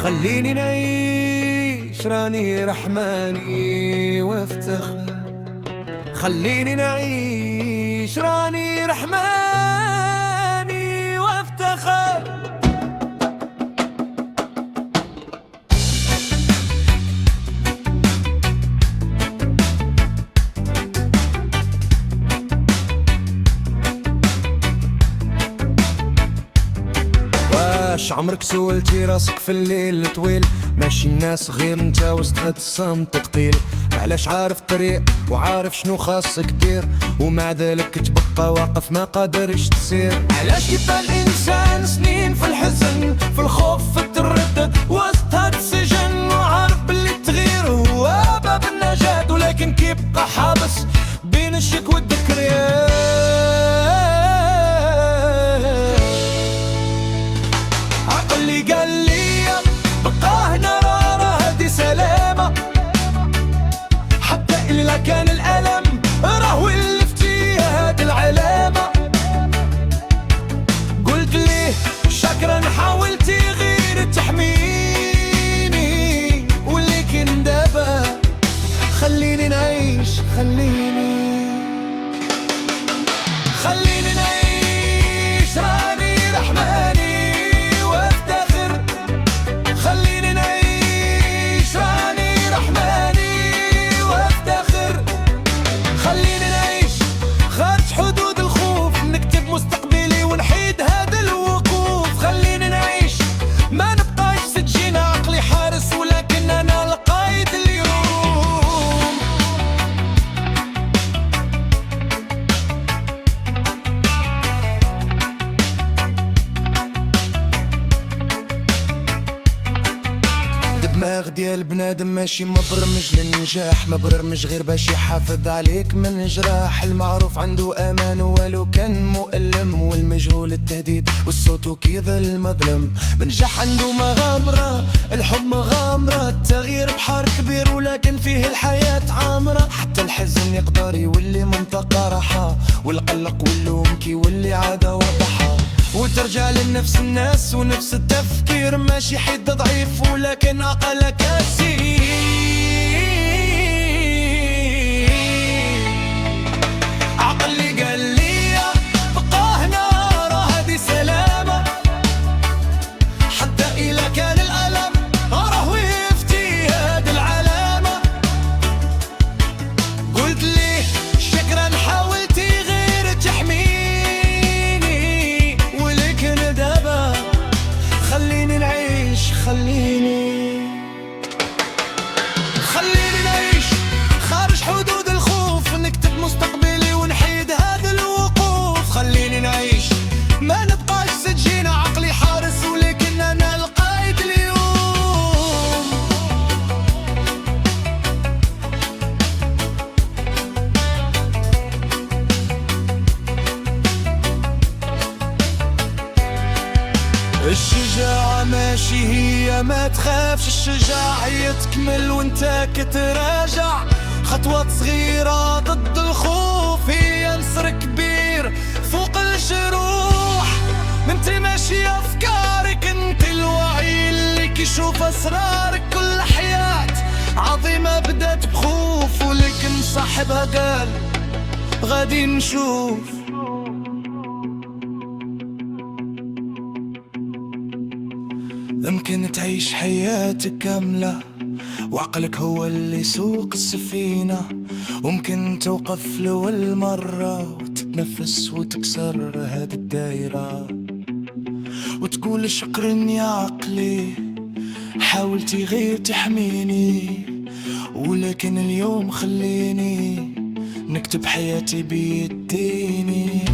خليني نعيش راني رحماني وافتخر، خليني نعيش راني رحماني وافتخر. واش عمرك سولتي راسك في الليل الطويل ماشي الناس غير انت وسط هاد الصمت ثقيل؟ علاش عارف الطريق وعارف شنو خاصك دير ومع ذلك تبقى واقف ما قادرش تسير؟ علاش كيبقى الانسان سنين في الحزن في الخوف في التردد وسط هاد السجن وعارف باللي التغيير هو باب النجاة ولكن كيبقى حابس بين الشك والذكريات؟ عقلي قال لي بقى هنا راه هادي سلامة حتى إلا كان الألم راه ولفتي هاد العلامة. قلت ليه شكرا حاولتي غير تحميني ولكن دابا خليني نعيش خليني نعيش راني رحماني وافتخر، خليني نعيش راني رحماني وافتخر، خليني نعيش خارج حدود الخوف نكتب مستقبلي ونحيد هذا الوقوف. خليني نعيش ما نبقاش سجين عقلي حارس ولكن انا القايد اليوم. دماغ ديال بنادم ماشي مبرمج للنجاح، مبرمج غير باش يحافظ عليك من جراح. المعروف عنده امان ولو كان مؤلم والمجهول التهديد والصوت كيظل المظلم. بنجح عنده مغامرة الحب مغامرة، التغيير بحر كبير ولكن فيه الحياة عامرة. حتى الحزن يقدر يولي منطقة راحة والقلق واللوم كيولي عادة واضحة وترجع لنفس الناس ونفس التفكير. ماشي حد ضعيف ولكن أقل كثير. عقلي قال لي بقى هنا راه هادي سلامة حتى إلا كان الألم راه وقفتي هاد العلامة. قلت ليه شكرا حاولتي غير تحميني ولكن دابا خليني نعيش خليني نعيش خارج حدود الخوف نكتب مستقبلي ونحيد هذا الوقوف. خليني نعيش ما نبقاش سجين عقلي حارس ولكن انا القايد اليوم. الشجاعة ماشي هي ما تخافش، الشجاعة هي تكمل وانت كتراجع. خطوات صغيرة ضد الخوف هي نصر كبير فوق الجروح. انت ماشي افكارك انت الوعي اللي كيشوف اسرارك. كل حياة عظيمة بدات بخوف ولكن صاحبها قال غادي نشوف. يمكن تعيش حياتك كاملة وعقلك هو اللي يسوق السفينة، وممكن توقف لأول مرة وتتنفس وتكسر هاد الدايرة وتقول شكرا يا عقلي حاولتي غير تحميني ولكن اليوم خليني نكتب حياتي بيديني.